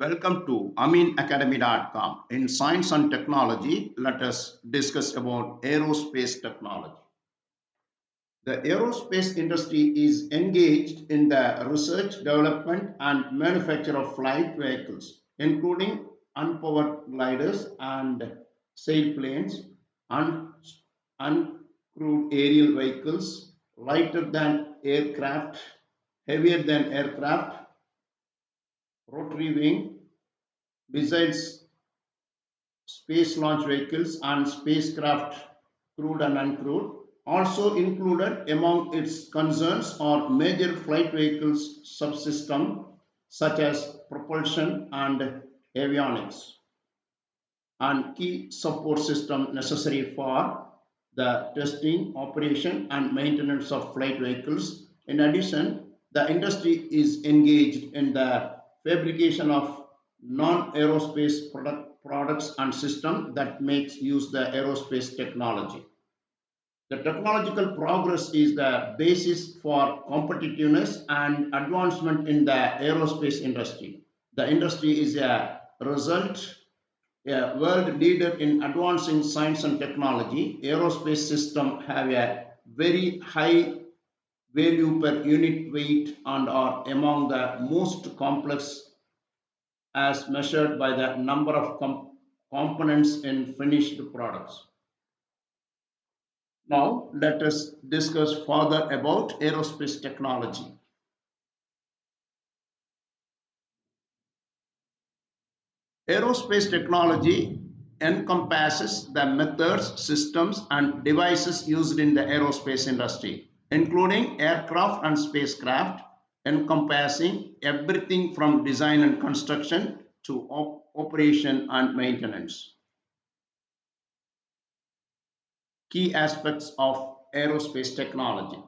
Welcome to aminacademy.com. In science and technology, let us discuss about aerospace technology. The aerospace industry is engaged in the research, development, and manufacture of flight vehicles, including unpowered gliders and sailplanes, un- uncrewed aerial vehicles, lighter than aircraft, heavier than aircraft, rotary wing, besides space launch vehicles and spacecraft, crewed and uncrewed. Also included among its concerns are major flight vehicles subsystem such as propulsion and avionics and key support system necessary for the testing, operation and maintenance of flight vehicles. In addition, the industry is engaged in the fabrication of non-aerospace products and systems that makes use the aerospace technology. The technological progress is the basis for competitiveness and advancement in the aerospace industry. The industry is a world leader in advancing science and technology. Aerospace systems have a very high value per unit weight and are among the most complex as measured by the number of components in finished products. Now, let us discuss further about aerospace technology. Aerospace technology encompasses the methods, systems, and devices used in the aerospace industry, including aircraft and spacecraft, encompassing everything from design and construction to operation and maintenance. Key aspects of aerospace technology.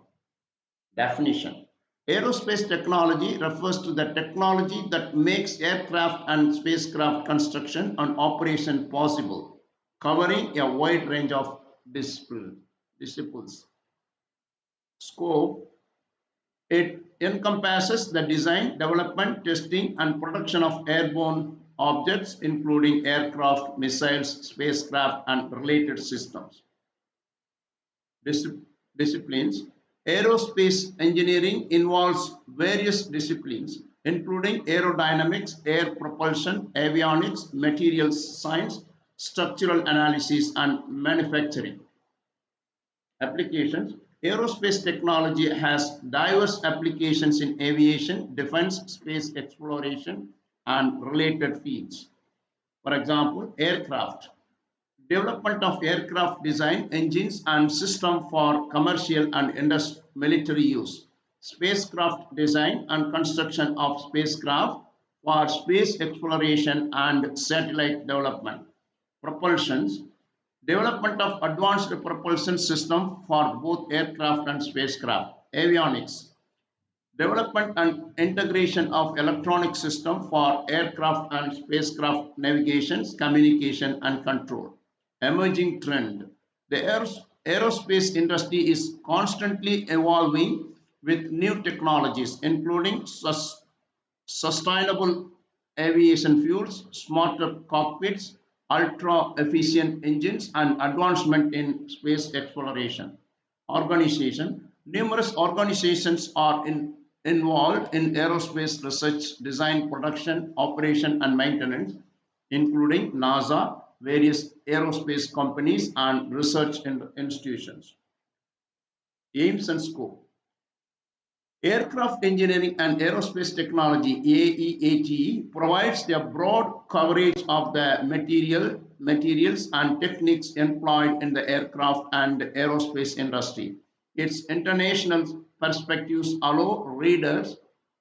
Definition. Aerospace technology refers to the technology that makes aircraft and spacecraft construction and operation possible, covering a wide range of disciplines. Scope. It encompasses the design, development, testing, and production of airborne objects, including aircraft, missiles, spacecraft, and related systems. Disciplines. Aerospace engineering involves various disciplines, including aerodynamics, air propulsion, avionics, materials science, structural analysis, and manufacturing. Applications. Aerospace technology has diverse applications in aviation, defense, space exploration, and related fields. For example, aircraft. Development of aircraft design, engines, and system for commercial and military use. Spacecraft design and construction of spacecraft for space exploration and satellite development. Propulsions. Development of advanced propulsion system for both aircraft and spacecraft. Avionics. Development and integration of electronic system for aircraft and spacecraft navigations, communication, and control. Emerging trend. The aerospace industry is constantly evolving with new technologies, including sustainable aviation fuels, smarter cockpits, ultra efficient engines, and advancement in space exploration. Organization. Numerous organizations are involved in aerospace research, design, production, operation, and maintenance, including NASA, various aerospace companies, and research institutions. Aims and scope. Aircraft engineering and aerospace technology (AEATE) provides a broad coverage of the materials and techniques employed in the aircraft and aerospace industry. Its international perspectives allow readers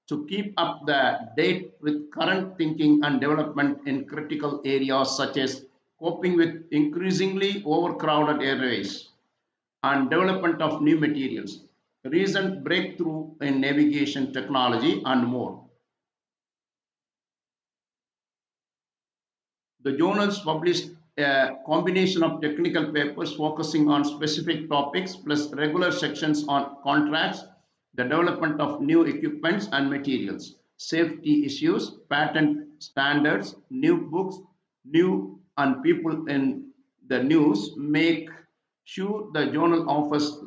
to keep up the date with current thinking and development in critical areas such as coping with increasingly overcrowded airways and development of new materials, recent breakthrough in navigation technology, and more. The journals published a combination of technical papers focusing on specific topics plus regular sections on contracts, the development of new equipments and materials. safety issues, patent standards, new books, new and people in the news make sure the journal offers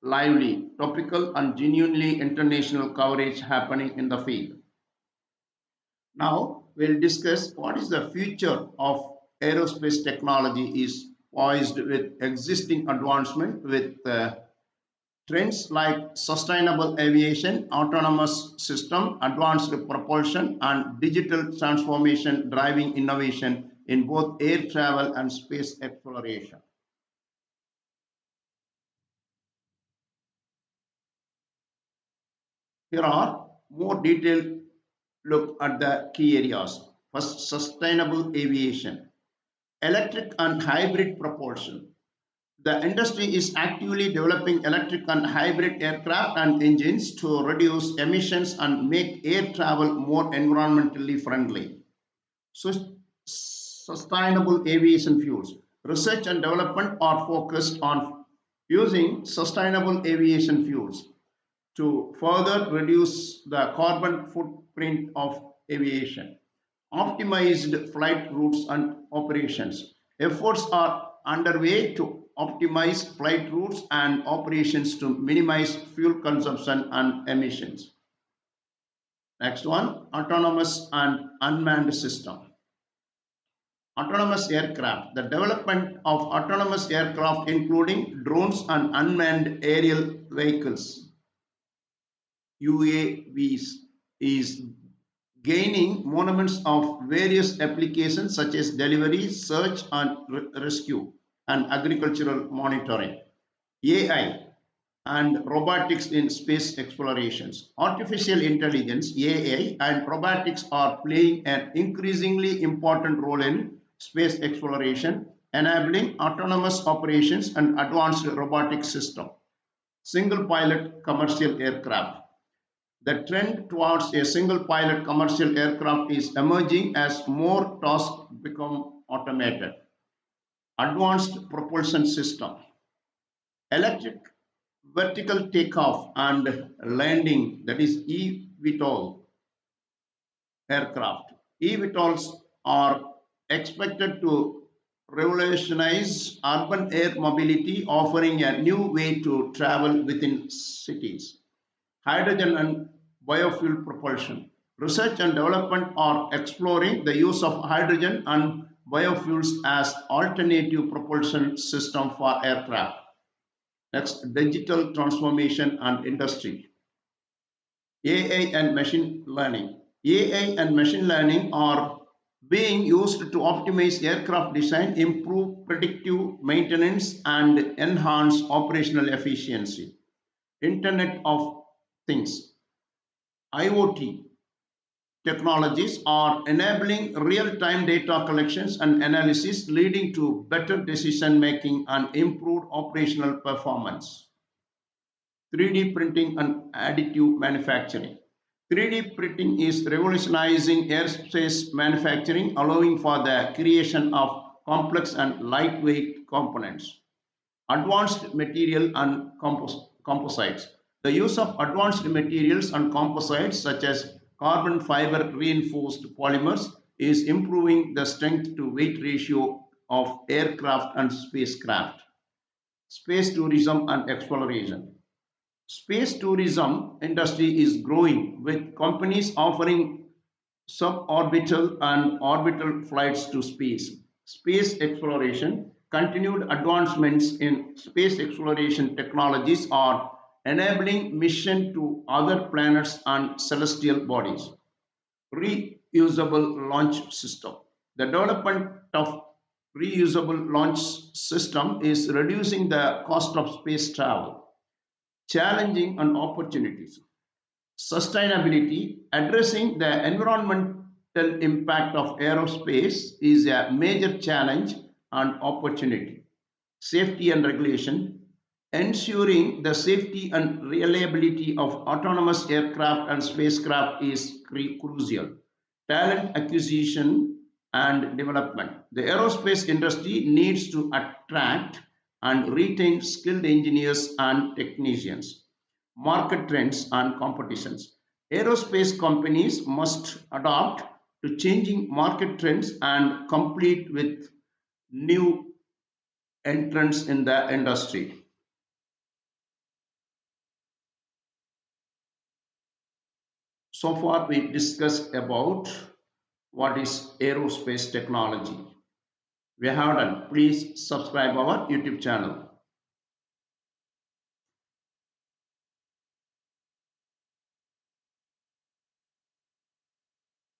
lively, topical, and genuinely international coverage happening in the field. Now we'll discuss what is the future of aerospace technology is poised with existing advancement with trends like sustainable aviation, autonomous system, advanced propulsion, and digital transformation driving innovation in both air travel and space exploration. Here are more detailed look at the key areas. First, sustainable aviation, electric and hybrid propulsion. The industry is actively developing electric and hybrid aircraft and engines to reduce emissions and make air travel more environmentally friendly. Sustainable aviation fuels. Research and development are focused on using sustainable aviation fuels to further reduce the carbon footprint of aviation. Optimized flight routes and operations. Efforts are underway to optimize flight routes and operations to minimize fuel consumption and emissions. Next one, autonomous and unmanned system. Autonomous aircraft. The development of autonomous aircraft, including drones and unmanned aerial vehicles, UAVs, is gaining monuments of various applications such as delivery, search and rescue, and agricultural monitoring. AI and robotics in space explorations. Artificial intelligence, AI, and robotics are playing an increasingly important role in space exploration, enabling autonomous operations and advanced robotic systems. Single pilot commercial aircraft. The trend towards a single pilot commercial aircraft is emerging as more tasks become automated. Advanced propulsion system. Electric vertical takeoff and landing, that is eVTOL aircraft. eVTOLs are expected to revolutionize urban air mobility, offering a new way to travel within cities. Hydrogen and biofuel propulsion. Research and development are exploring the use of hydrogen and biofuels as alternative propulsion system for aircraft. Next, digital transformation and industry. AI and machine learning. AI and machine learning are being used to optimize aircraft design, improve predictive maintenance, and enhance operational efficiency. Internet of Things. IoT technologies are enabling real-time data collections and analysis, leading to better decision making and improved operational performance. 3D printing and additive manufacturing. 3D printing is revolutionizing aerospace manufacturing, allowing for the creation of complex and lightweight components. Advanced material and composites. The use of advanced materials and composites such as carbon fiber reinforced polymers is improving the strength to weight ratio of aircraft and spacecraft. Space tourism and exploration. Space tourism industry is growing with companies offering suborbital and orbital flights to space. Space exploration, continued advancements in space exploration technologies are enabling mission to other planets and celestial bodies. Reusable launch system. The development of reusable launch system is reducing the cost of space travel. Challenging and opportunities. Sustainability, addressing the environmental impact of aerospace is a major challenge and opportunity. Safety and regulation, ensuring the safety and reliability of autonomous aircraft and spacecraft is crucial. Talent acquisition and development. The aerospace industry needs to attract and retain skilled engineers and technicians. Market trends and competitions. Aerospace companies must adapt to changing market trends and compete with new entrants in the industry. So far, we discussed about what is aerospace technology. We have done. Please subscribe our YouTube channel.